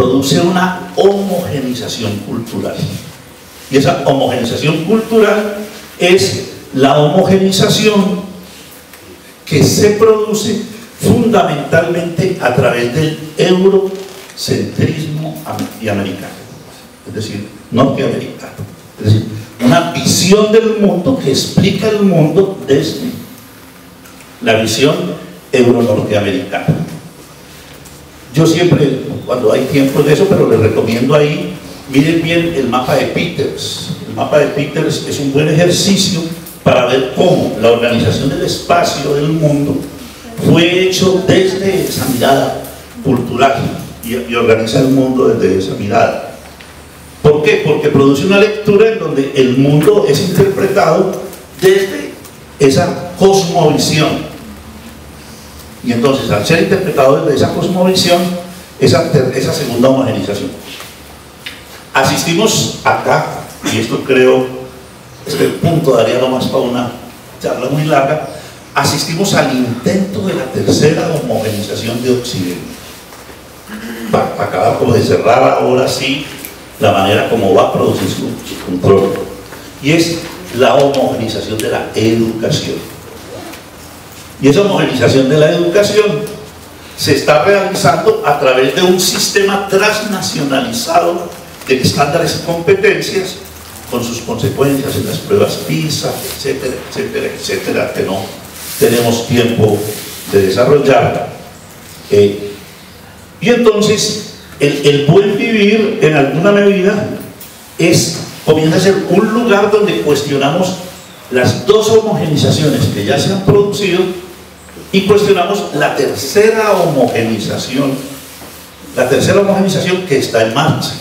produce una homogenización cultural. Y esa homogenización cultural es la homogenización que se produce fundamentalmente a través del eurocentrismo y americano, es decir, norteamericano. Es decir, una visión del mundo que explica el mundo desde la visión euro-norteamericana. Yo siempre, cuando hay tiempo de eso, pero les recomiendo ahí, miren bien el mapa de Peters. El mapa de Peters es un buen ejercicio para ver cómo la organización del espacio del mundo fue hecho desde esa mirada cultural y organiza el mundo desde esa mirada. ¿Por qué? Porque produce una lectura en donde el mundo es interpretado desde esa cosmovisión. Y entonces, al ser interpretado desde esa cosmovisión, esa segunda homogenización. Asistimos acá, y esto creo, este punto daría nomás para una charla muy larga, asistimos al intento de la tercera homogenización de Occidente. Para acabar como de cerrar ahora sí la manera como va a producir su control. Y es la homogenización de la educación. Y esa homogenización de la educación se está realizando a través de un sistema transnacionalizado de estándares y competencias, con sus consecuencias en las pruebas PISA, etcétera, etcétera, etcétera, que no tenemos tiempo de desarrollar. Y entonces el buen vivir en alguna medida comienza a ser un lugar donde cuestionamos las dos homogenizaciones que ya se han producido y cuestionamos la tercera homogenización que está en marcha.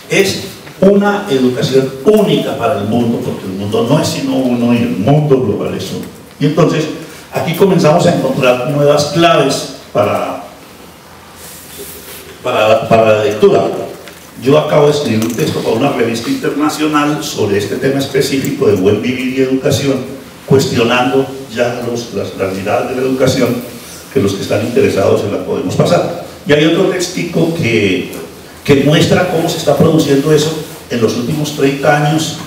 Es una educación única para el mundo, porque el mundo no es sino uno y el mundo global es uno. Y entonces aquí comenzamos a encontrar nuevas claves para la lectura. Yo acabo de escribir un texto para una revista internacional sobre este tema específico de buen vivir y educación, cuestionando ya las miradas de la educación, que los que están interesados se la podemos pasar. Y hay otro textico que muestra cómo se está produciendo eso en los últimos 30 años,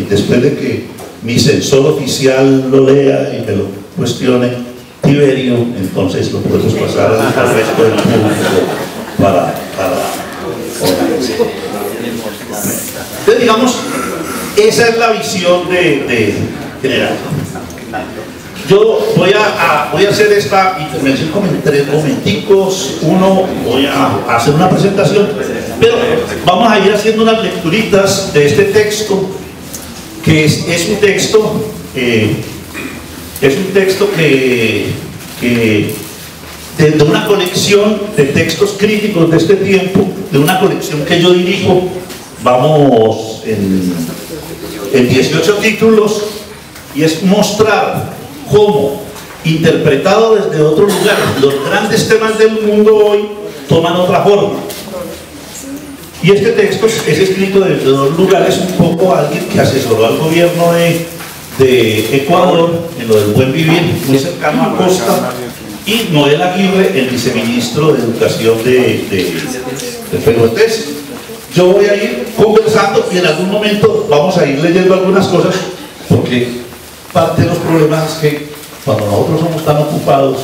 después de que mi censor oficial lo lea y me lo cuestione, Tiberio, entonces lo podemos pasar al resto del público para entonces, digamos, esa es la visión de general. Yo voy a hacer esta intervención como en 3 momenticos. Uno, voy a hacer una presentación, pero vamos a ir haciendo unas lecturitas de este texto, que es un texto que de una colección de textos críticos de este tiempo, de una colección que yo dirijo, vamos en 18 títulos, y es mostrar cómo, interpretado desde otro lugar, los grandes temas del mundo hoy toman otra forma. Y este texto es escrito desde 2 lugares, un poco alguien que asesoró al gobierno de Ecuador en lo del buen vivir, muy cercano a Costa, y Noel Aguirre, el viceministro de Educación de Pedro Ortiz. Yo voy a ir conversando y en algún momento vamos a ir leyendo algunas cosas, porque parte de los problemas es que cuando nosotros somos tan ocupados,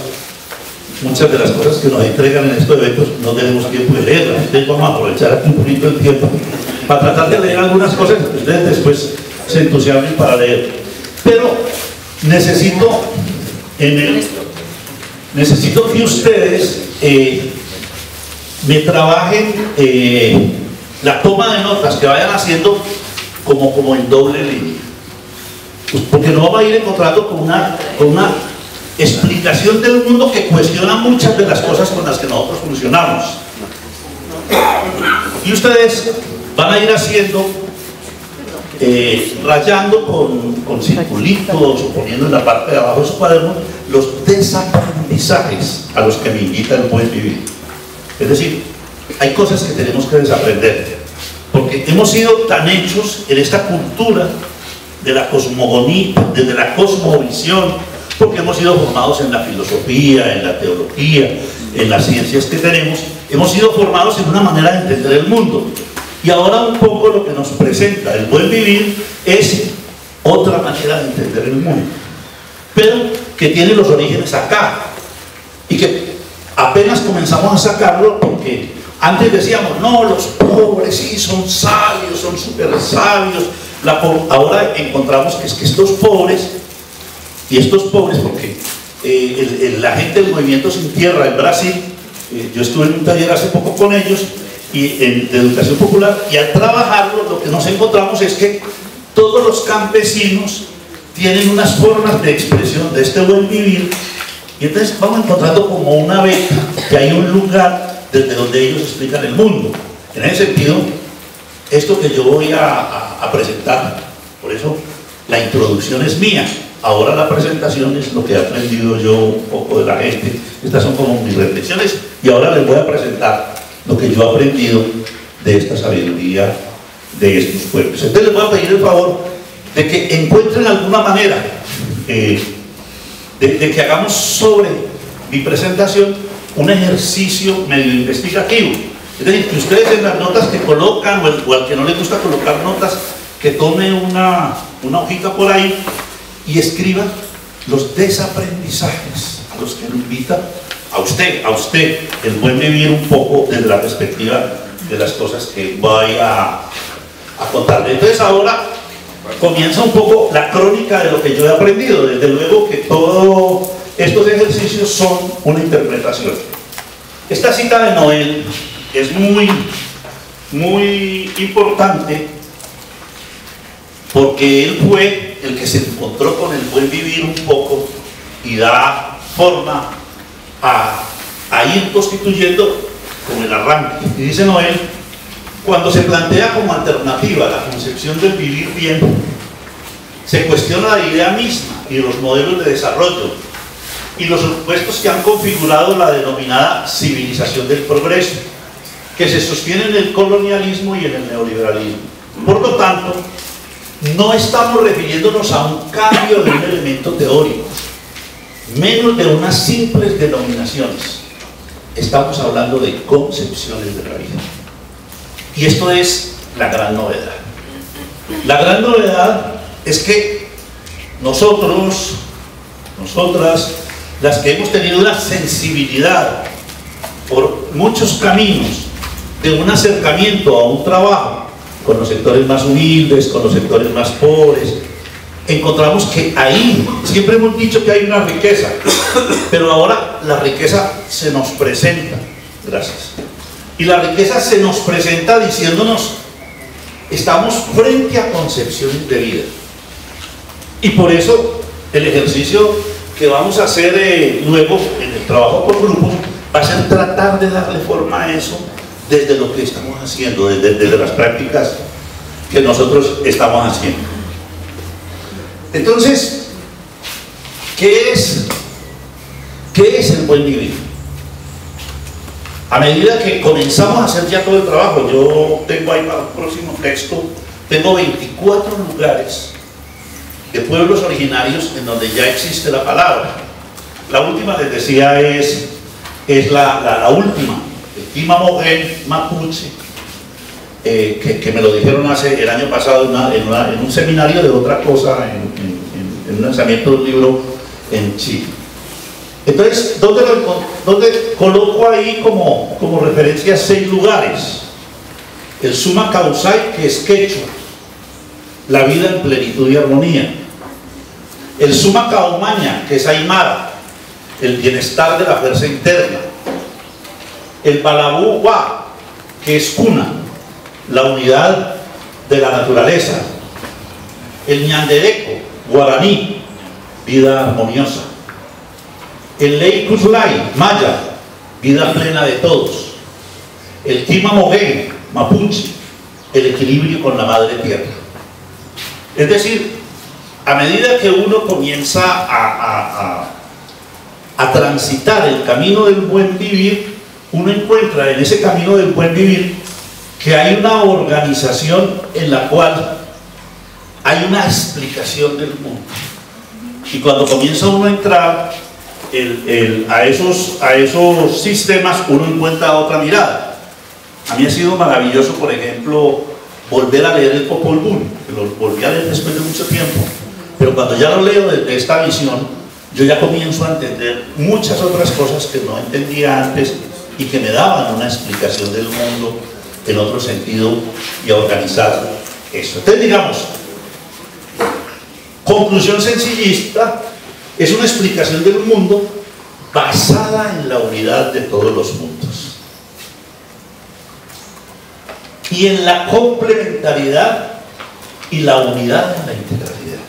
muchas de las cosas que nos entregan en estos eventos no tenemos tiempo de leerlas. Entonces vamos a aprovechar aquí un poquito el tiempo para tratar de leer algunas cosas que ustedes después se entusiasmen para leer. Pero necesito que ustedes me trabajen la toma de notas, que vayan haciendo como en doble línea, pues porque nos vamos a ir encontrando con una explicación del mundo que cuestiona muchas de las cosas con las que nosotros funcionamos. Y ustedes van a ir haciendo, rayando con circulitos o poniendo en la parte de abajo de su cuaderno los desaprendizajes a los que me invita el buen vivir. Es decir, hay cosas que tenemos que desaprender, porque hemos sido tan hechos en esta cultura de la cosmogonía, desde la cosmovisión, porque hemos sido formados en la filosofía, en la teología, en las ciencias que tenemos, hemos sido formados en una manera de entender el mundo. Y ahora un poco lo que nos presenta el buen vivir es otra manera de entender el mundo, pero que tiene los orígenes acá, y que apenas comenzamos a sacarlo porque antes decíamos, no, los pobres sí son sabios, son súper sabios. Ahora encontramos que es que estos pobres, porque la gente del Movimiento Sin Tierra en Brasil, yo estuve en un taller hace poco con ellos de educación popular, y al trabajarlo lo que nos encontramos es que todos los campesinos tienen unas formas de expresión de este buen vivir, y entonces vamos encontrando como una beca, que hay un lugar desde donde ellos explican el mundo. En ese sentido, esto que yo voy a presentar, por eso la introducción es mía, ahora la presentación es lo que he aprendido yo un poco de la gente. Estas son como mis reflexiones, y ahora les voy a presentar lo que yo he aprendido de esta sabiduría de estos pueblos. Entonces les voy a pedir el favor de que encuentren alguna manera de que hagamos sobre mi presentación un ejercicio medio investigativo. Es decir, que ustedes en las notas que colocan, o al que no les gusta colocar notas, que tome una hojita por ahí y escriba los desaprendizajes a los que lo invita a usted, el buen vivir un poco desde la perspectiva de las cosas que voy a contarle. Entonces ahora comienza un poco la crónica de lo que yo he aprendido. Desde luego que todos estos ejercicios son una interpretación. Esta cita de Noel es muy importante porque él fue el que se encontró con el buen vivir un poco y da forma a ir constituyendo como el arranque. Y dice Noel, cuando se plantea como alternativa la concepción del vivir bien, se cuestiona la idea misma y los modelos de desarrollo y los supuestos que han configurado la denominada civilización del progreso, que se sostiene en el colonialismo y en el neoliberalismo. Por lo tanto, no estamos refiriéndonos a un cambio de un elemento teórico, menos de unas simples denominaciones. Estamos hablando de concepciones de la vida. Y esto es la gran novedad. La gran novedad es que nosotros, nosotras, las que hemos tenido una sensibilidad por muchos caminos de un acercamiento a un trabajo con los sectores más humildes, con los sectores más pobres, encontramos que ahí, siempre hemos dicho que hay una riqueza, pero ahora la riqueza se nos presenta, gracias, y la riqueza se nos presenta diciéndonos, estamos frente a concepciones de vida, y por eso el ejercicio que vamos a hacer luego en el trabajo por grupos va a ser tratar de darle forma a eso desde lo que estamos haciendo, desde las prácticas que nosotros estamos haciendo. Entonces, ¿qué es el buen vivir? A medida que comenzamos a hacer ya todo el trabajo, yo tengo ahí para el próximo texto, tengo 24 lugares de pueblos originarios en donde ya existe la palabra. La última, les decía, es la última, el Timamogen Mapuche, que me lo dijeron el año pasado en un seminario de otra cosa, en un lanzamiento de un libro en Chile. Entonces, ¿dónde coloco ahí como referencia 6 lugares? El Suma Causay, que es quechua, la vida en plenitud y armonía. El Suma Caumaña, que es aymara, el bienestar de la fuerza interna. El Balabú Wa, que es cuna, la unidad de la naturaleza. El Ñandereco, guaraní, vida armoniosa. El Ley Kuslay, maya, vida plena de todos. El Timamogen, mapuche, el equilibrio con la madre tierra. Es decir, a medida que uno comienza a transitar el camino del buen vivir, uno encuentra en ese camino del buen vivir que hay una organización en la cual hay una explicación del mundo. Y cuando comienza uno a entrar a esos sistemas uno encuentra otra mirada. A mí ha sido maravilloso, por ejemplo, volver a leer el Popol Vuh, que lo volví a leer después de mucho tiempo, pero cuando ya lo leo desde esta visión, yo ya comienzo a entender muchas otras cosas que no entendía antes y que me daban una explicación del mundo en otro sentido y a organizar eso. Entonces, digamos, conclusión sencillista es una explicación del mundo basada en la unidad de todos los mundos y en la complementariedad y la unidad en la integralidad.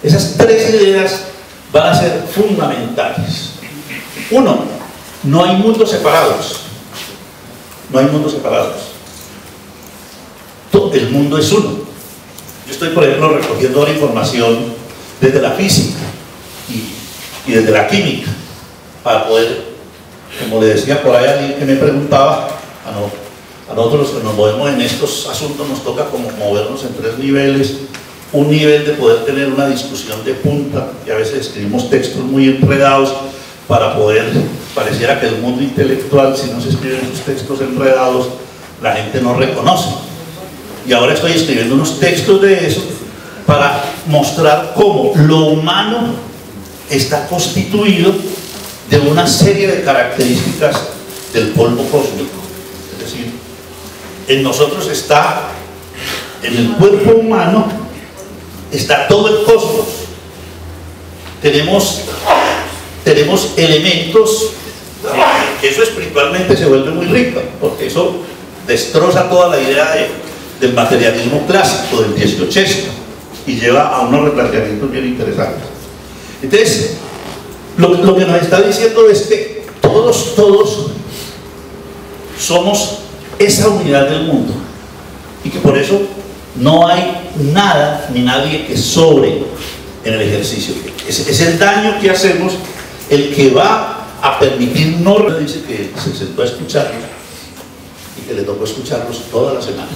Esas tres ideas van a ser fundamentales. Uno, no hay mundos separados. No hay mundos separados. Todo el mundo es uno. Yo estoy, por ejemplo, recogiendo ahora información desde la física y desde la química para poder, como le decía por ahí alguien que me preguntaba, a nosotros que nos movemos en estos asuntos nos toca como movernos en tres niveles. Un nivel de poder tener una discusión de punta, y a veces escribimos textos muy enredados para poder, pareciera que el mundo intelectual, si no se escriben esos textos enredados, la gente no reconoce. Y ahora estoy escribiendo unos textos de eso para mostrar cómo lo humano está constituido de una serie de características del polvo cósmico. Es decir, en nosotros está, en el cuerpo humano, está todo el cosmos. Tenemos elementos, que eso espiritualmente se vuelve muy rico, porque eso destroza toda la idea del materialismo clásico del 18 y lleva a unos replanteamientos bien interesantes. Entonces, lo que nos está diciendo es que todos somos esa unidad del mundo y que por eso no hay nada ni nadie que sobre en el ejercicio. Es el daño que hacemos el que va a permitirnos. Dice que se sentó a escucharlos y que le tocó escucharlos toda la semana.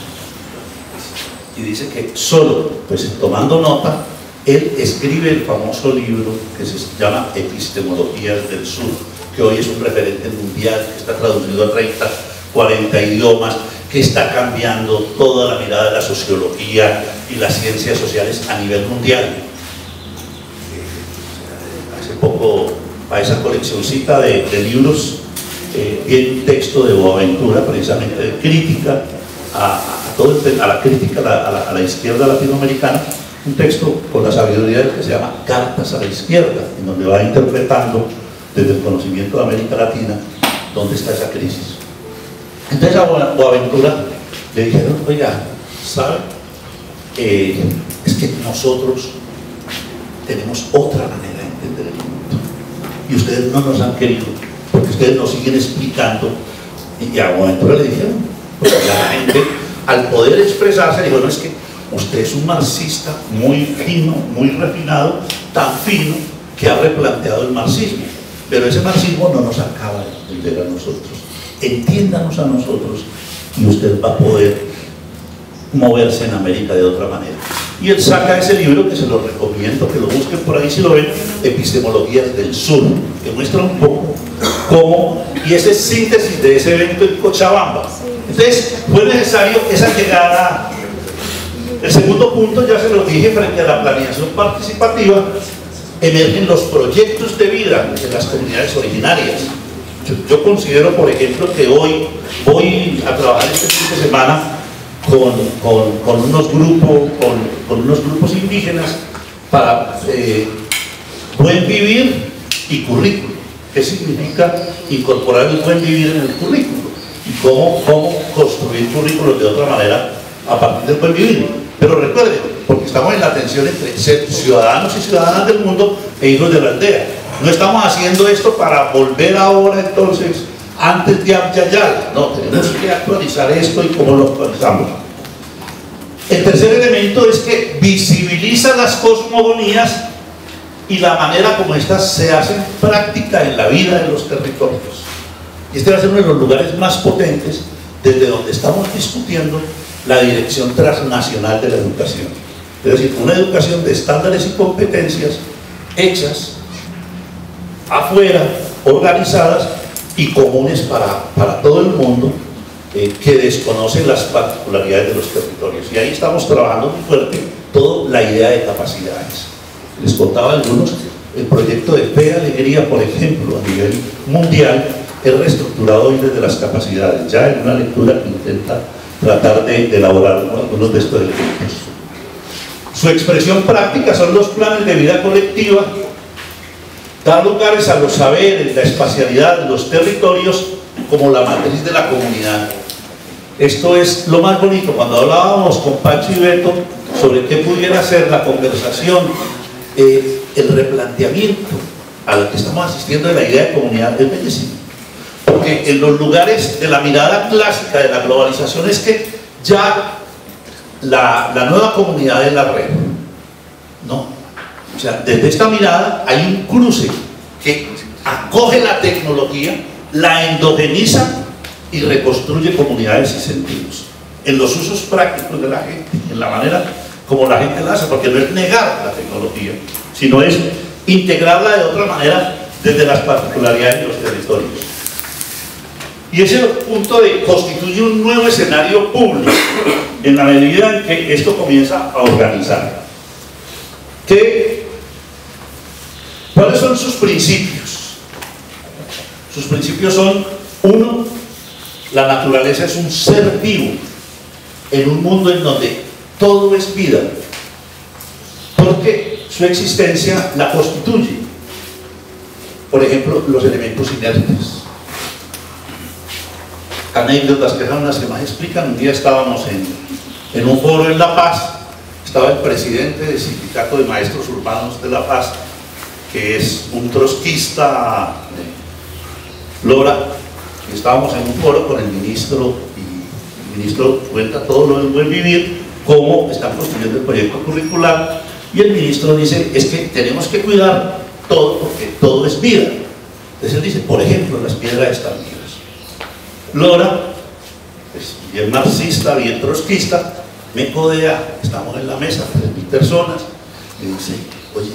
Y dice que solo, pues tomando nota, él escribe el famoso libro que se llama Epistemologías del Sur, que hoy es un referente mundial, que está traducido a 30, 40 idiomas, que está cambiando toda la mirada de la sociología y las ciencias sociales a nivel mundial. Hace poco, a esa coleccioncita de libros, viene un texto de Boaventura, precisamente de crítica a la crítica a la izquierda latinoamericana, un texto con la sabiduría que se llama Cartas a la Izquierda, en donde va interpretando desde el conocimiento de América Latina dónde está esa crisis. Entonces a Boaventura le dijeron, oiga, ¿sabe? Es que nosotros tenemos otra manera de entender el mundo y ustedes no nos han querido porque ustedes nos siguen explicando. Y a Boaventura le dijeron, porque la gente al poder expresarse dijo, no, es que usted es un marxista muy fino, muy refinado, tan fino que ha replanteado el marxismo, pero ese marxismo no nos acaba de entender a nosotros. Entiéndanos a nosotros y usted va a poder moverse en América de otra manera. Y él saca ese libro que se lo recomiendo, que lo busquen por ahí si lo ven, Epistemologías del Sur, que muestra un poco cómo, y ese es síntesis de ese evento en Cochabamba. Entonces fue necesario esa llegada. El segundo punto, ya se lo dije, frente a la planeación participativa, emergen los proyectos de vida de las comunidades originarias. Yo considero, por ejemplo, que hoy voy a trabajar este fin de semana con unos grupos indígenas para buen vivir y currículo. ¿Qué significa incorporar el buen vivir en el currículo? Y cómo construir currículos de otra manera a partir del buen vivir. Pero recuerden, porque estamos en la tensión entre ser ciudadanos y ciudadanas del mundo e hijos de la aldea. No estamos haciendo esto para volver ahora entonces antes de Abya. No, tenemos que actualizar esto y cómo lo actualizamos. El tercer elemento es que visibiliza las cosmogonías y la manera como estas se hacen práctica en la vida de los territorios. Y este va a ser uno de los lugares más potentes desde donde estamos discutiendo la dirección transnacional de la educación. Es decir, una educación de estándares y competencias hechas afuera, organizadas y comunes para todo el mundo, que desconocen las particularidades de los territorios. Y ahí estamos trabajando muy fuerte toda la idea de capacidades. Les contaba algunos, el proyecto de Fe Alegría, por ejemplo, a nivel mundial, es reestructurado hoy desde las capacidades, ya en una lectura que intenta tratar de elaborar algunos de estos elementos. Su expresión práctica son los planes de vida colectiva, dar lugares a los saberes, la espacialidad, los territorios como la matriz de la comunidad. Esto es lo más bonito. Cuando hablábamos con Pancho y Beto sobre qué pudiera ser la conversación, el replanteamiento al que estamos asistiendo de la idea de comunidad es bellísimo. Porque en los lugares de la mirada clásica de la globalización es que ya la nueva comunidad es la red, ¿no? O sea, desde esta mirada hay un cruce que acoge la tecnología, la endogeniza y reconstruye comunidades y sentidos en los usos prácticos de la gente, en la manera como la gente la hace, porque no es negar la tecnología, sino es integrarla de otra manera desde las particularidades de los territorios. Y ese punto de constituye un nuevo escenario público en la medida en que esto comienza a organizar. ¿Cuáles son sus principios? Sus principios son: uno, la naturaleza es un ser vivo en un mundo en donde todo es vida, porque su existencia la constituye, por ejemplo, los elementos inertes. Anécdotas que son las que más explican. Un día estábamos en un foro en La Paz, estaba el presidente del Sindicato de Maestros Urbanos de La Paz, que es un trotskista, Lora, y estábamos en un foro con el ministro, y el ministro cuenta todo lo del buen vivir, cómo están construyendo el proyecto curricular, y el ministro dice, es que tenemos que cuidar todo, porque todo es vida. Entonces él dice, por ejemplo, las piedras están vivas. Lora, pues, bien marxista, bien trotskista, me codea, estamos en la mesa, 3.000 personas, y dice, oye,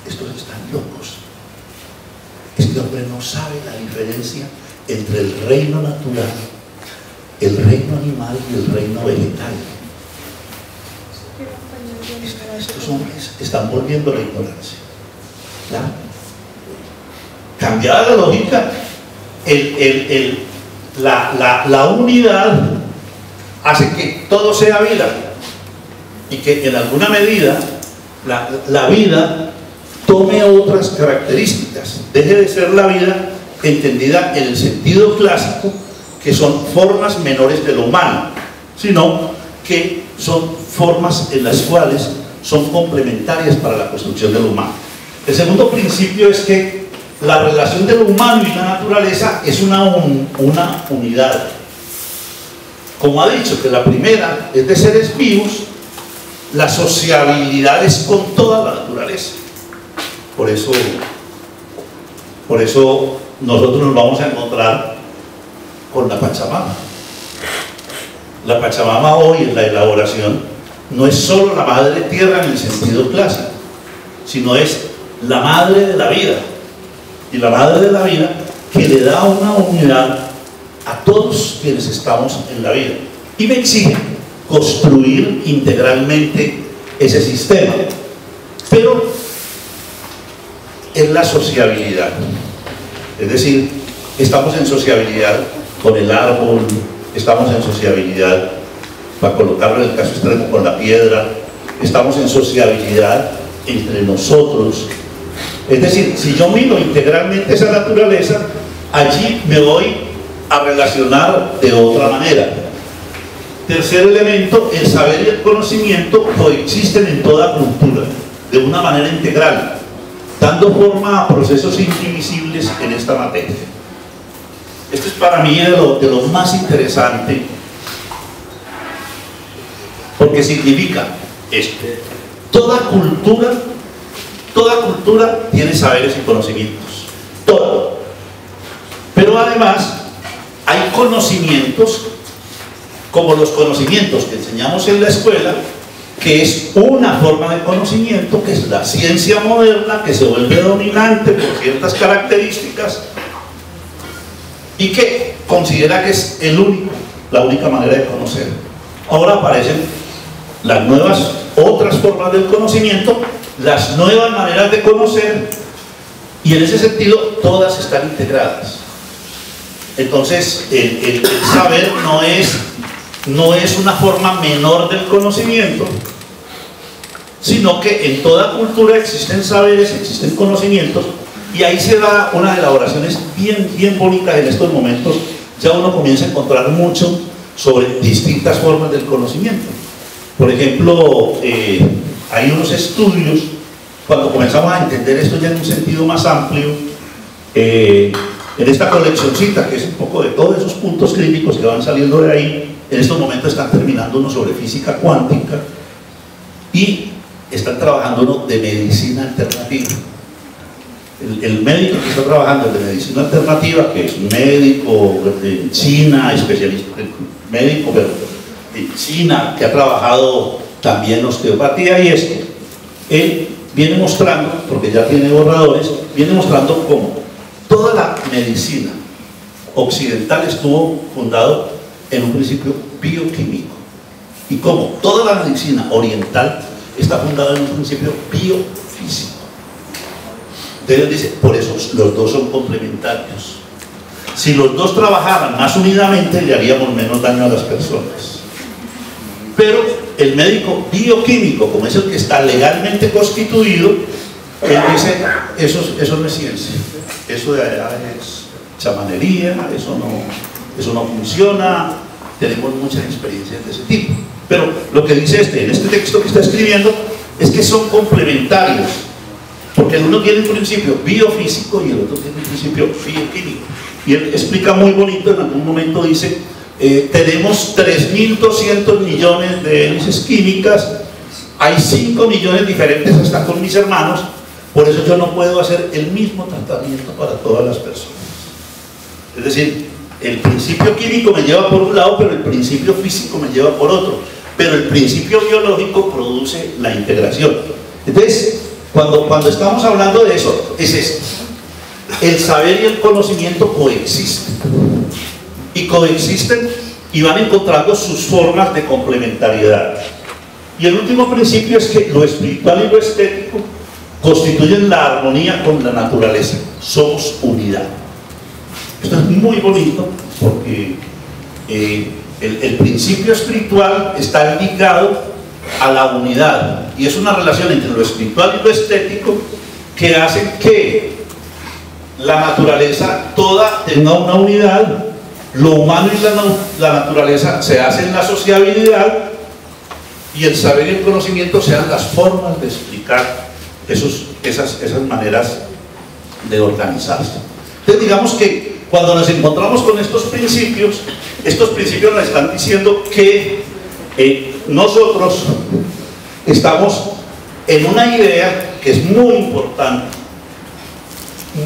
estos están locos. Este hombre no sabe la diferencia entre el reino natural, el reino animal y el reino vegetal. Estos hombres están volviendo a la ignorancia. ¿Claro? Cambiada la lógica, la unidad hace que todo sea vida, y que en alguna medida la vida tome otras características, deje de ser la vida entendida en el sentido clásico, que son formas menores de lo humano, sino que son formas en las cuales son complementarias para la construcción de lo humano. El segundo principio es que la relación de lo humano y la naturaleza es una unidad. Como ha dicho, que la primera es de seres vivos, la sociabilidad es con toda la naturaleza. Por eso nosotros nos vamos a encontrar con la Pachamama. La Pachamama hoy en la elaboración no es solo la madre tierra en el sentido clásico, sino es la madre de la vida. Y la madre de la vida que le da una unidad a todos quienes estamos en la vida. Y me exige construir integralmente ese sistema. Pero es la sociabilidad. Es decir, estamos en sociabilidad con el árbol, estamos en sociabilidad, para colocarlo en el caso extremo, con la piedra, estamos en sociabilidad entre nosotros. Es decir, si yo miro integralmente esa naturaleza, allí me voy a relacionar de otra manera. Tercer elemento, el saber y el conocimiento coexisten en toda cultura, de una manera integral, dando forma a procesos indivisibles en esta materia. Esto es para mí de lo más interesante, porque significa esto: toda cultura tiene saberes y conocimientos, todo. Pero además hay conocimientos, como los conocimientos que enseñamos en la escuela, que es una forma de conocimiento, que es la ciencia moderna, que se vuelve dominante por ciertas características y que considera que es la única manera de conocer. Ahora aparecen las nuevas, otras formas del conocimiento, las nuevas maneras de conocer, y en ese sentido todas están integradas. Entonces el saber no es una forma menor del conocimiento, sino que en toda cultura existen saberes, existen conocimientos, y ahí se da una de elaboraciones bien bonitas en estos momentos. Ya uno comienza a encontrar mucho sobre distintas formas del conocimiento. Por ejemplo, hay unos estudios, cuando comenzamos a entender esto ya en un sentido más amplio, en esta coleccioncita, que es un poco de todos esos puntos críticos que van saliendo de ahí, en estos momentos están terminando uno sobre física cuántica y están trabajando uno de medicina alternativa. El médico que está trabajando de medicina alternativa, que es un médico en China, especialista, médico pero en China, que ha trabajado también osteopatía y esto, él viene mostrando, porque ya tiene borradores, viene mostrando cómo toda la medicina occidental estuvo fundado en un principio bioquímico, y cómo toda la medicina oriental está fundada en un principio biofísico. Entonces dice, por eso los dos son complementarios. Si los dos trabajaran más unidamente, le haríamos menos daño a las personas. Pero el médico bioquímico, como es el que está legalmente constituido, él dice, eso no es ciencia, eso de allá es chamanería, eso no funciona, tenemos muchas experiencias de ese tipo. Pero lo que dice en este texto que está escribiendo, es que son complementarios, porque el uno tiene un principio biofísico y el otro tiene un principio bioquímico. Y él explica muy bonito, en algún momento dice, tenemos 3.200 millones de hélices químicas, hay 5 millones diferentes hasta con mis hermanos, por eso yo no puedo hacer el mismo tratamiento para todas las personas. Es decir, el principio químico me lleva por un lado, pero el principio físico me lleva por otro, pero el principio biológico produce la integración. Entonces, cuando estamos hablando de eso, es esto: el saber y el conocimiento coexisten, y coexisten y van encontrando sus formas de complementariedad. Y el último principio es que lo espiritual y lo estético constituyen la armonía con la naturaleza, somos unidad. Esto es muy bonito porque el principio espiritual está ligado a la unidad, y es una relación entre lo espiritual y lo estético que hace que la naturaleza toda tenga una unidad, lo humano y la naturaleza se hacen la sociabilidad, y el saber y el conocimiento sean las formas de explicar esas maneras de organizarse. Entonces digamos que cuando nos encontramos con estos principios nos están diciendo que nosotros estamos en una idea que es muy importante.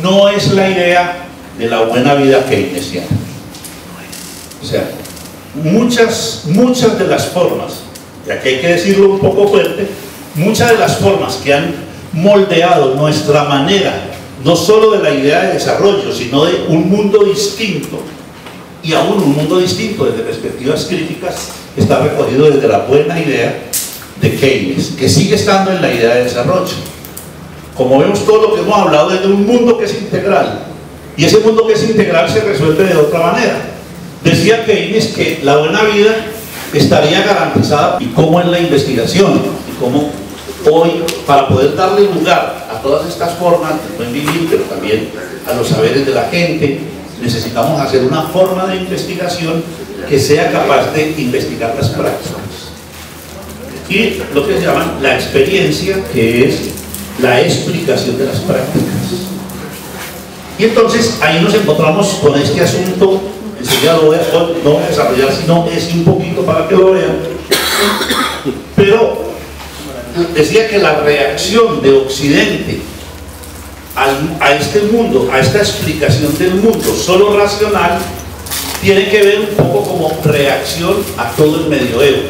No es la idea de la buena vida keynesiana. O sea, muchas de las formas, y aquí hay que decirlo un poco fuerte, muchas de las formas que han moldeado nuestra manera, no solo de la idea de desarrollo, sino de un mundo distinto, y aún un mundo distinto desde perspectivas críticas, está recogido desde la buena idea de Keynes, que sigue estando en la idea de desarrollo. Como vemos, todo lo que hemos hablado es de un mundo que es integral, y ese mundo que es integral se resuelve de otra manera. Decía Keynes que la buena vida estaría garantizada, y cómo en la investigación, y cómo hoy, para poder darle lugar a todas estas formas de buen vivir, pero también a los saberes de la gente, necesitamos hacer una forma de investigación que sea capaz de investigar las prácticas. Y lo que se llama la experiencia, que es la explicación de las prácticas. Y entonces ahí nos encontramos con este asunto. Enseguida no voy a desarrollar, sino es un poquito para que lo vean. Pero decía que la reacción de Occidente a este mundo, a esta explicación del mundo solo racional, tiene que ver un poco como reacción a todo el medioevo.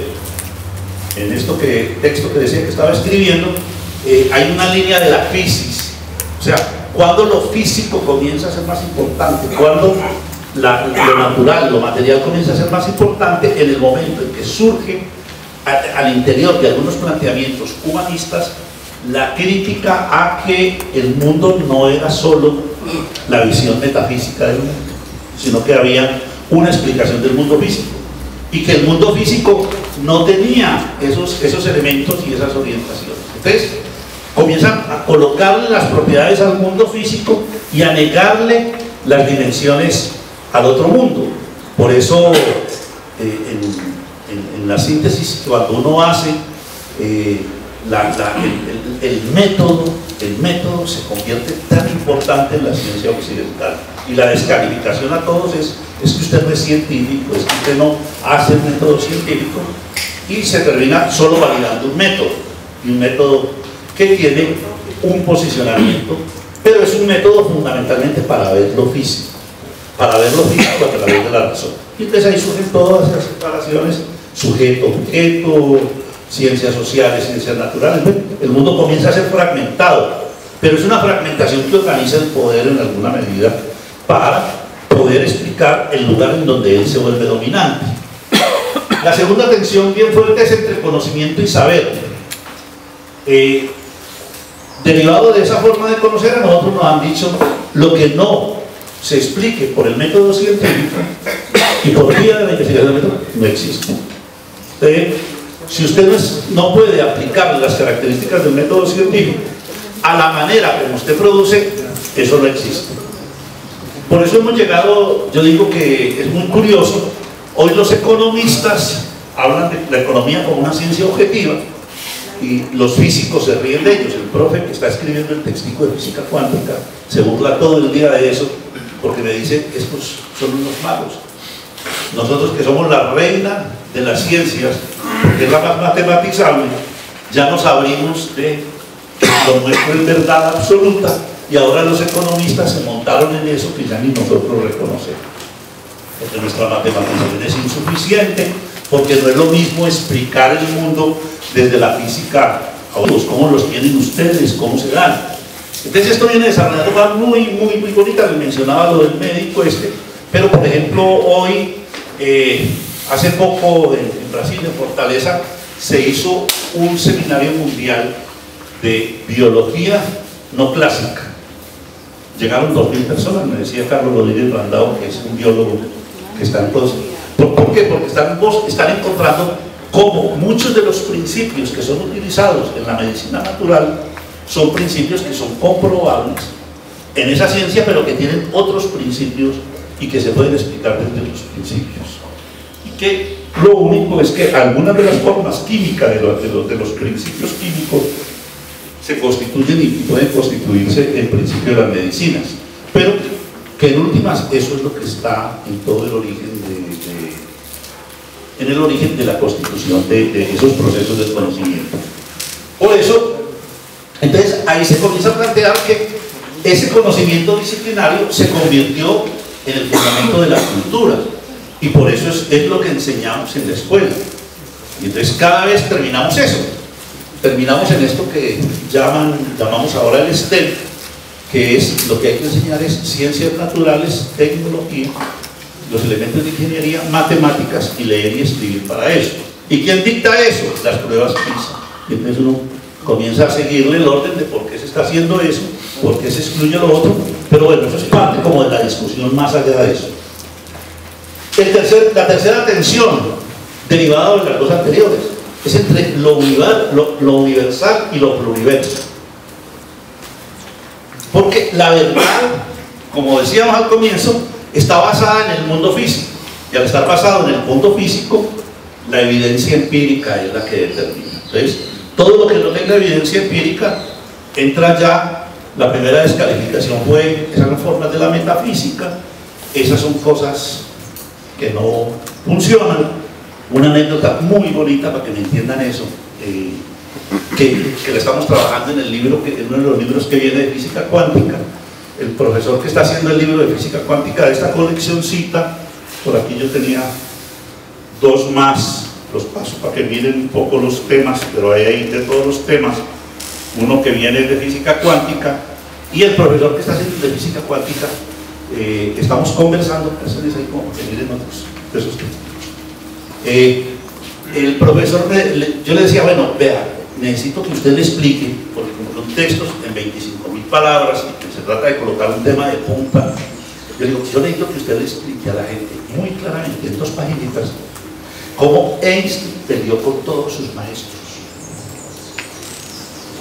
texto que decía que estaba escribiendo, hay una línea de la crisis. O sea, cuando lo físico comienza a ser más importante, cuando lo natural, lo material comienza a ser más importante, en el momento en que surge al interior de algunos planteamientos humanistas la crítica a que el mundo no era solo la visión metafísica del mundo, sino que había una explicación del mundo físico, y que el mundo físico no tenía esos elementos y esas orientaciones. Entonces comienzan a colocarle las propiedades al mundo físico y a negarle las dimensiones al otro mundo. Por eso en la síntesis, cuando uno hace el método se convierte tan importante en la ciencia occidental, y la descalificación a todos es que usted no es científico, es que usted no hace el método científico, y se termina solo validando un método, y un método que tiene un posicionamiento, pero es un método fundamentalmente para ver lo físico, a través de la razón. Y entonces ahí surgen todas esas separaciones: sujeto, objeto, ciencias sociales, ciencias naturales. El mundo comienza a ser fragmentado, pero es una fragmentación que organiza el poder en alguna medida para poder explicar el lugar en donde él se vuelve dominante. La segunda tensión bien fuerte es entre conocimiento y saber. Derivado de esa forma de conocer, a nosotros nos han dicho: lo que no se explique por el método científico y por vía de la investigación del método, no existe. Si usted no puede aplicar las características del método científico a la manera como usted produce, eso no existe. Por eso hemos llegado, yo digo que es muy curioso, hoy los economistas hablan de la economía como una ciencia objetiva, y los físicos se ríen de ellos. El profe que está escribiendo el textico de física cuántica se burla todo el día de eso, porque me dice: estos son unos magos. Nosotros, que somos la reina de las ciencias, porque es la más matematizable, ya nos abrimos de que lo nuestro es verdad absoluta, y ahora los economistas se montaron en eso que ya ni nosotros reconocemos, porque nuestra matematización es insuficiente, porque no es lo mismo explicar el mundo desde la física a otros, cómo los tienen ustedes, cómo se dan. Entonces esto viene desarrollando cosas muy bonitas. Les mencionaba lo del médico pero por ejemplo hoy, hace poco en Brasil, en Fortaleza, se hizo un seminario mundial de biología no clásica. Llegaron 2000 personas, me decía Carlos Rodríguez Brandao, que es un biólogo que está en cosas. ¿Por qué? Porque están encontrando cómo muchos de los principios que son utilizados en la medicina natural son principios que son comprobables en esa ciencia, pero que tienen otros principios y que se pueden explicar desde los principios. Y que lo único es que algunas de las formas químicas de los principios químicos se constituyen y pueden constituirse en principio de las medicinas, pero que en últimas eso es lo que está en todo el origen de la constitución de esos procesos de conocimiento. Por eso, entonces ahí se comienza a plantear que ese conocimiento disciplinario se convirtió en el fundamento de la cultura, y por eso es lo que enseñamos en la escuela. Y entonces cada vez terminamos en esto que llamamos ahora el STEM, que es lo que hay que enseñar: es ciencias naturales, tecnología, los elementos de ingeniería, matemáticas, y leer y escribir para eso. ¿Y quién dicta eso? Las pruebas PISA. Y entonces uno comienza a seguirle el orden de por qué se está haciendo eso, por qué se excluye lo otro, pero bueno, eso es parte como de la discusión más allá de eso. La tercera tensión, derivada de las dos anteriores, es entre lo universal y lo pluriverso. Porque la verdad, como decíamos al comienzo, está basada en el mundo físico, y al estar basado en el mundo físico, la evidencia empírica es la que determina. Entonces, todo lo que no tenga evidencia empírica entra ya. La primera descalificación fue: esas son formas de la metafísica, esas son cosas que no funcionan. Una anécdota muy bonita para que me entiendan eso, que la estamos trabajando en en uno de los libros que viene de física cuántica. El profesor que está haciendo el libro de física cuántica de esta colección cita, por aquí yo tenía dos más los paso para que miren un poco los temas, pero hay de todos los temas, uno que viene de física cuántica, y el profesor que está haciendo de física cuántica, estamos conversando, ahí como que miren otros de esos textos. El profesor, yo le decía, bueno, vea, necesito que usted le explique, porque como son textos en 25.000 palabras, y se trata de colocar un tema de punta, yo digo, yo necesito que usted le explique a la gente muy claramente, en 2 paginitas, cómo Einstein peleó con todos sus maestros.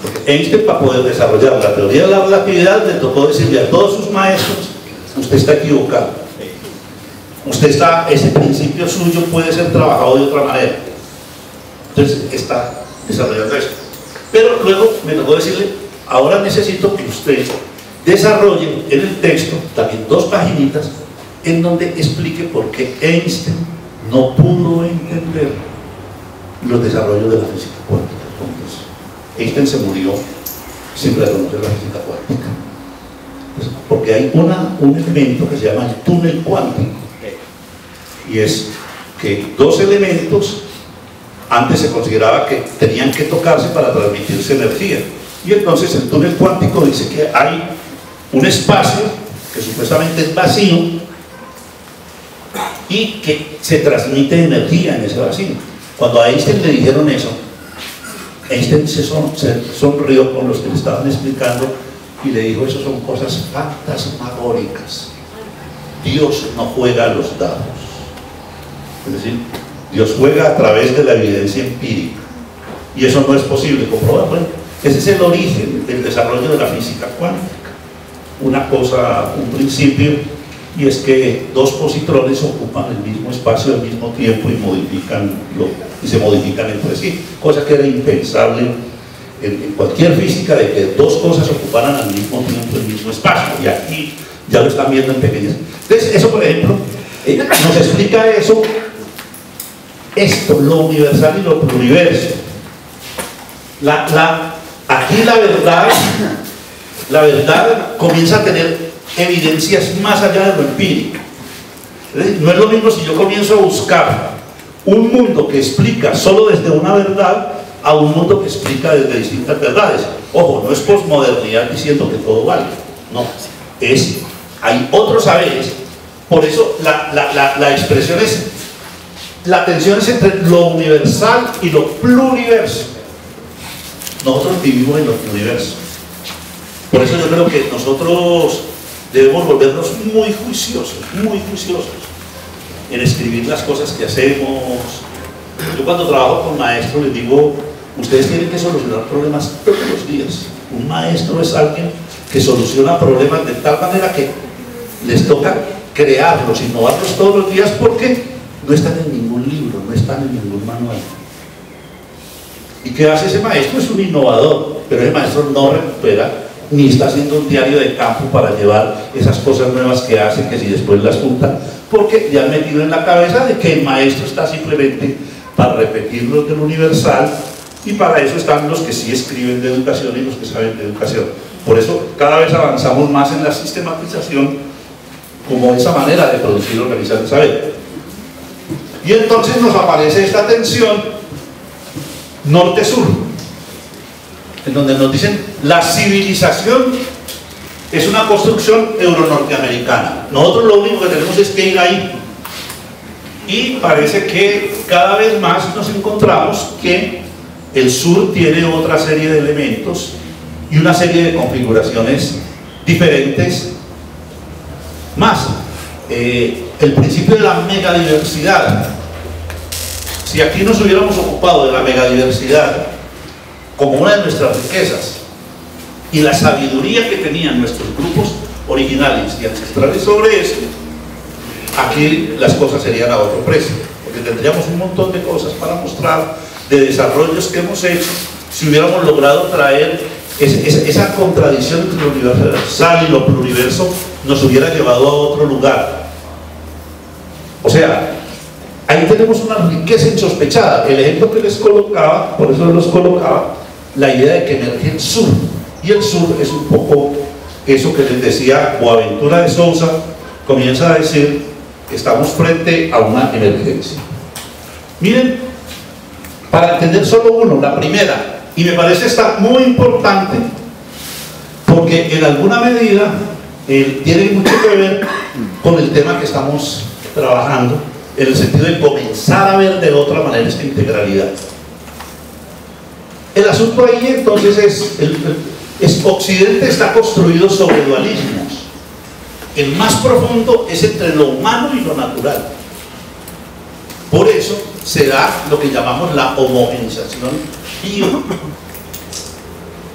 Porque Einstein, para poder desarrollar la teoría de la relatividad, le tocó decirle a todos sus maestros, usted está equivocado. Ese principio suyo puede ser trabajado de otra manera. Entonces está desarrollando eso. Pero luego me tocó decirle, ahora necesito que usted desarrolle en el texto también 2 paginitas en donde explique por qué Einstein no pudo entender los desarrollos de la física cuántica. Entonces, Einstein se murió sin reconocer la física cuántica. Pues, porque hay un elemento que se llama el túnel cuántico, y es que 2 elementos antes se consideraba que tenían que tocarse para transmitirse energía, y entonces el túnel cuántico dice que hay un espacio que supuestamente es vacío y que se transmite energía en ese vacío. Cuando a Einstein le dijeron eso, Einstein se sonrió con los que le estaban explicando y le dijo, eso son cosas fantasmagóricas. Dios no juega a los dados. Es decir, Dios juega a través de la evidencia empírica, y eso no es posible comprobar. Bueno, ese es el origen del desarrollo de la física cuántica. Una cosa, un principio, y es que 2 positrones ocupan el mismo espacio al mismo tiempo y se modifican entre sí, cosa que era impensable en cualquier física, de que 2 cosas ocuparan al mismo tiempo el mismo espacio, y aquí ya lo están viendo en pequeñas. Entonces, eso, por ejemplo, nos explica eso, esto, lo universal y lo pluriverso. Aquí la verdad comienza a tener evidencias más allá de lo empírico. No es lo mismo si yo comienzo a buscar un mundo que explica solo desde una verdad a un mundo que explica desde distintas verdades. Ojo, no es posmodernidad diciendo que todo vale, no, hay otros saberes. Por eso la expresión es, la tensión es entre lo universal y lo pluriverso. Nosotros vivimos en lo pluriverso. Por eso yo creo que nosotros debemos volvernos muy juiciosos en escribir las cosas que hacemos. Yo cuando trabajo con maestros les digo, ustedes tienen que solucionar problemas todos los días. Un maestro es alguien que soluciona problemas de tal manera que les toca crearlos, innovarlos todos los días, porque no están en ningún libro, no están en ningún manual. ¿Y qué hace ese maestro? Es un innovador, pero ese maestro no recupera ni está haciendo un diario de campo para llevar esas cosas nuevas que hace, que si después las junta, porque ya han metido en la cabeza de que el maestro está simplemente para repetir lo del universal, y para eso están los que sí escriben de educación y los que saben de educación. Por eso cada vez avanzamos más en la sistematización como esa manera de producir y organizar el saber. Y entonces nos aparece esta tensión norte-sur, en donde nos dicen la civilización es una construcción euro-norteamericana. Nosotros lo único que tenemos es que ir ahí, y parece que cada vez más nos encontramos que el sur tiene otra serie de elementos y una serie de configuraciones diferentes más. El principio de la megadiversidad, si aquí nos hubiéramos ocupado de la megadiversidad como una de nuestras riquezas y la sabiduría que tenían nuestros grupos originales y ancestrales sobre eso, aquí las cosas serían a otro precio, porque tendríamos un montón de cosas para mostrar, de desarrollos que hemos hecho, si hubiéramos logrado traer esa contradicción entre lo universal y lo pluriverso, nos hubiera llevado a otro lugar. O sea, ahí tenemos una riqueza insospechada. El ejemplo que les colocaba, por eso los colocaba, la idea de que emerge el sur, y el sur es un poco eso que les decía Boaventura de Sousa. Comienza a decir que estamos frente a una emergencia. Miren para entender solo uno, la primera, y me parece estar muy importante, porque en alguna medida tiene mucho que ver con el tema que estamos trabajando, en el sentido de comenzar a ver de otra manera esta integralidad. El asunto ahí entonces Occidente está construido sobre dualismos. El más profundo es entre lo humano y lo natural. Por eso se da lo que llamamos la homogenización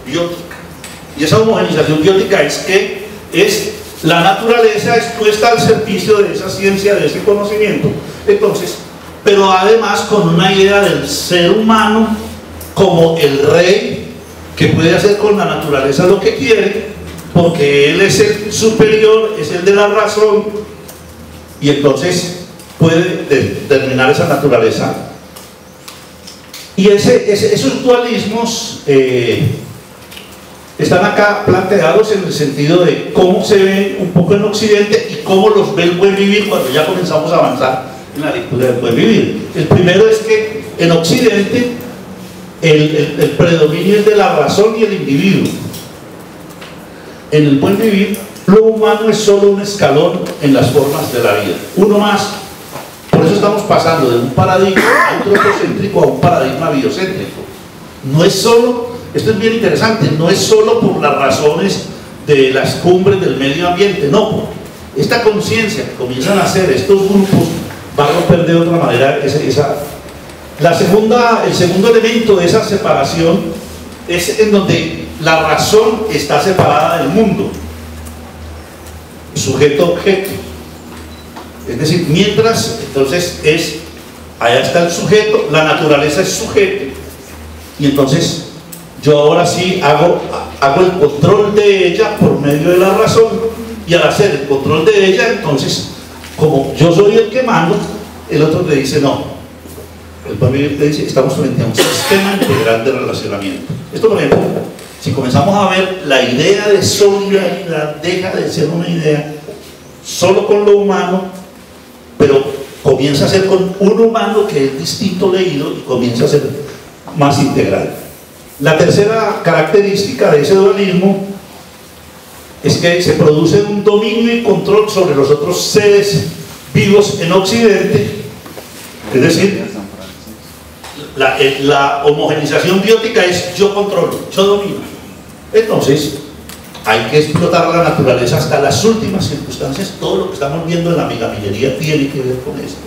biótica. Y esa homogenización biótica es que la naturaleza es puesta al servicio de esa ciencia, de ese conocimiento. Entonces, pero además con una idea del ser humano como el rey que puede hacer con la naturaleza lo que quiere, porque él es el superior, es el de la razón, y entonces puede determinar esa naturaleza. Y esos dualismos están acá planteados en el sentido de cómo se ven un poco en Occidente y cómo los ve el buen vivir cuando ya comenzamos a avanzar en la lectura del buen vivir. El primero es que en Occidente el predominio es de la razón y el individuo. En el buen vivir, lo humano es solo un escalón en las formas de la vida, uno más. Por eso estamos pasando de un paradigma antropocéntrico a un paradigma biocéntrico. No es solo, esto es bien interesante, no es solo por las razones de las cumbres del medio ambiente, no, esta conciencia que comienzan a hacer estos grupos va a romper de otra manera el segundo elemento de esa separación es en donde la razón está separada del mundo, sujeto-objeto. Es decir, mientras, entonces allá está el sujeto, la naturaleza es sujeto, y entonces yo ahora sí hago el control de ella por medio de la razón, y al hacer el control de ella, entonces, como yo soy el que mando, el otro le dice no. El papel le dice, estamos frente a un sistema integral de relacionamiento. Esto, por ejemplo, si comenzamos a ver, la idea de solidaridad deja de ser una idea solo con lo humano, pero comienza a ser con un humano que es distinto leído y comienza a ser más integral. La tercera característica de ese dualismo es que se produce un dominio y control sobre los otros seres vivos en Occidente, es decir, la homogenización biótica es yo controlo, yo domino. Entonces hay que explotar la naturaleza hasta las últimas circunstancias. Todo lo que estamos viendo en la megaminería tiene que ver con esto.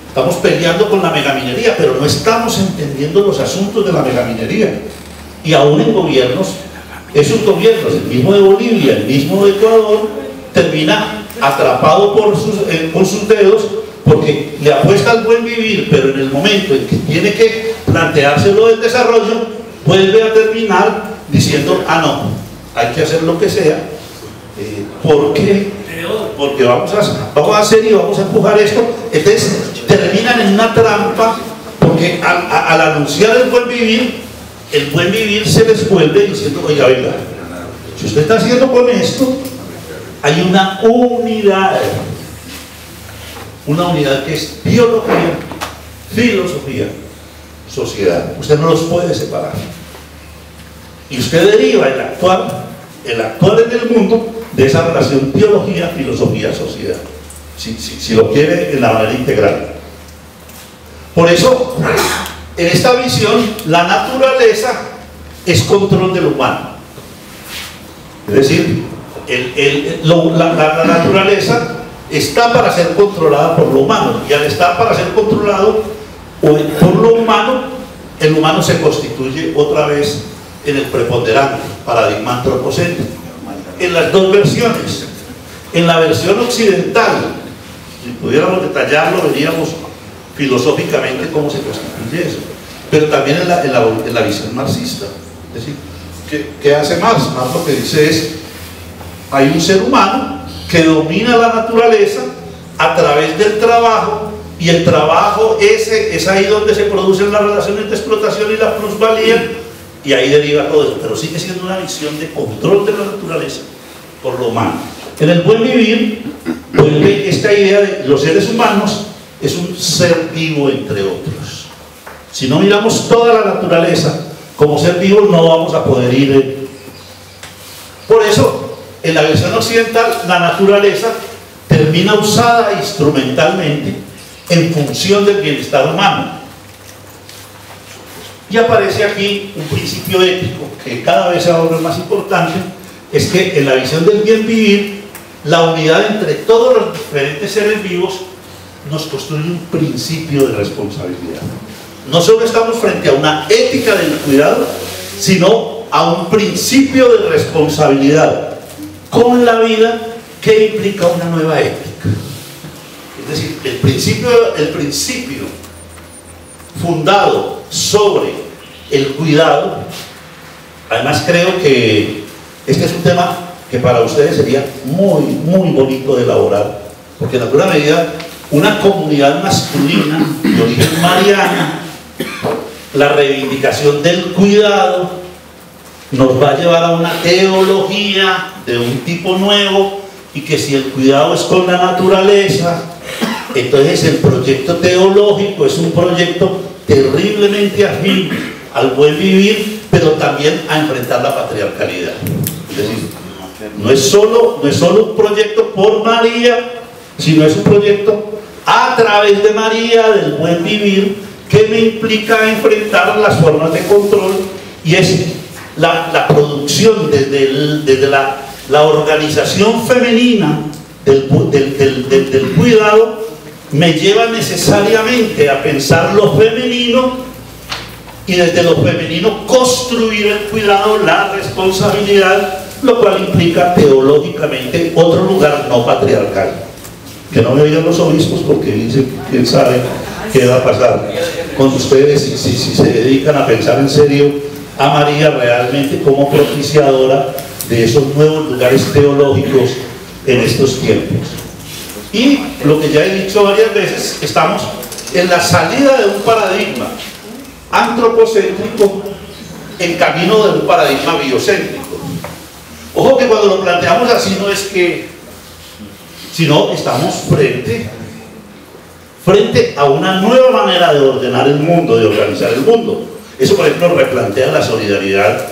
Estamos peleando con la megaminería, pero no estamos entendiendo los asuntos de la megaminería. Y aún en gobiernos, esos gobiernos, el mismo de Bolivia, el mismo de Ecuador, termina atrapado con sus dedos, porque le apuesta al buen vivir, pero en el momento en que tiene que planteárselo del desarrollo, vuelve a terminar diciendo, ah no, hay que hacer lo que sea, porque vamos a hacer y vamos a empujar esto. Entonces terminan en una trampa, porque al anunciar el buen vivir se les vuelve diciendo, oiga, venga, si usted está haciendo con esto, hay una unidad que es biología, filosofía, sociedad. Usted no los puede separar. Y usted deriva el actuar en el mundo de esa relación biología, filosofía, sociedad. Si lo quiere en la manera integral. Por eso, en esta visión, la naturaleza es control del humano. Es decir, la naturaleza está para ser controlada por lo humano, y al estar para ser controlado por lo humano, el humano se constituye otra vez en el preponderante paradigma antropocéntrico, en las dos versiones. En la versión occidental, si pudiéramos detallarlo, veríamos filosóficamente cómo se constituye eso, pero también en la visión marxista. Es decir, ¿qué hace Marx? Marx lo que dice es, hay un ser humano que domina la naturaleza a través del trabajo, y el trabajo es ahí donde se producen las relaciones de explotación y la plusvalía, y ahí deriva todo eso, pero sigue siendo una visión de control de la naturaleza por lo humano. En el buen vivir vuelve esta idea de los seres humanos es un ser vivo entre otros, Si no miramos toda la naturaleza, como ser vivo no vamos a poder ir. Por eso, en la visión occidental, la naturaleza termina usada instrumentalmente en función del bienestar humano. Y aparece aquí un principio ético que cada vez ahora es más importante, es que en la visión del bien vivir, la unidad entre todos los diferentes seres vivos nos construye un principio de responsabilidad. No solo estamos frente a una ética del cuidado, sino a un principio de responsabilidad con la vida que implica una nueva ética. Es decir, el principio fundado sobre el cuidado, además creo que este es un tema que para ustedes sería muy, muy bonito de elaborar, porque en alguna medida una comunidad masculina de origen mariana, la reivindicación del cuidado nos va a llevar a una teología de un tipo nuevo, y que si el cuidado es con la naturaleza, entonces el proyecto teológico es un proyecto terriblemente afín al buen vivir, pero también a enfrentar la patriarcalidad. Es decir, no es solo un proyecto por María, sino es un proyecto a través de María, del buen vivir, que me implica enfrentar las formas de control, y es la producción desde la organización femenina del cuidado, me lleva necesariamente a pensar lo femenino, y desde lo femenino construir el cuidado, la responsabilidad, lo cual implica teológicamente otro lugar no patriarcal. Que no me oigan los obispos, porque dicen, quién sabe qué va a pasar con ustedes si se dedican a pensar en serio a María realmente como propiciadora de esos nuevos lugares teológicos en estos tiempos. Y lo que ya he dicho varias veces, estamos en la salida de un paradigma antropocéntrico en camino de un paradigma biocéntrico. Ojo que cuando lo planteamos así no es que, sino estamos frente a una nueva manera de ordenar el mundo, de organizar el mundo. Eso, por ejemplo, replantea la solidaridad,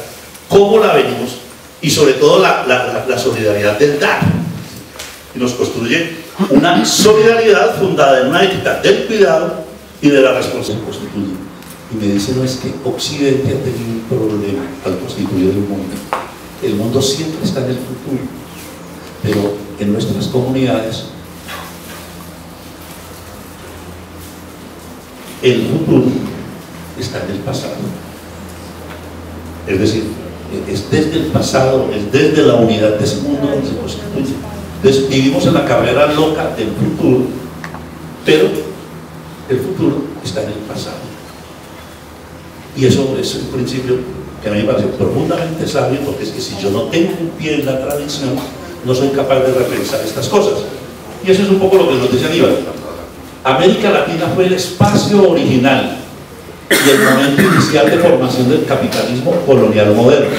cómo la venimos, y sobre todo la solidaridad del dar, y nos construye una solidaridad fundada en una ética del cuidado y de la responsabilidad. Y me dice, no, es que Occidente ha tenido un problema al constituir el mundo. El mundo siempre está en el futuro, pero en nuestras comunidades el futuro está en el pasado. Es decir, es desde el pasado, es desde la unidad de ese mundo donde se constituye. Entonces vivimos en la carrera loca del futuro, pero el futuro está en el pasado. Y eso es un principio que a mí me parece profundamente sabio, porque es que si yo no tengo un pie en la tradición, no soy capaz de repensar estas cosas. Y eso es un poco lo que nos dice Aníbal. América Latina fue el espacio original y el momento inicial de formación del capitalismo colonial moderno.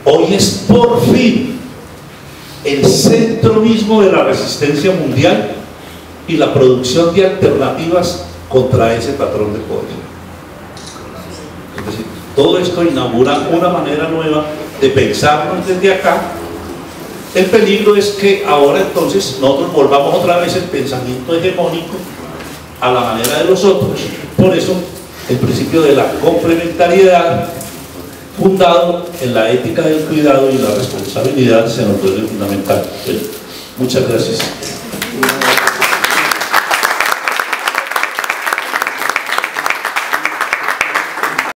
Hoy es por fin el centro mismo de la resistencia mundial y la producción de alternativas contra ese patrón de poder. Es decir, todo esto inaugura una manera nueva de pensarnos desde acá. El peligro es que ahora entonces nosotros volvamos otra vez el pensamiento hegemónico a la manera de los otros. Por eso el principio de la complementariedad, fundado en la ética del cuidado y la responsabilidad, se nos vuelve fundamental. Muchas gracias.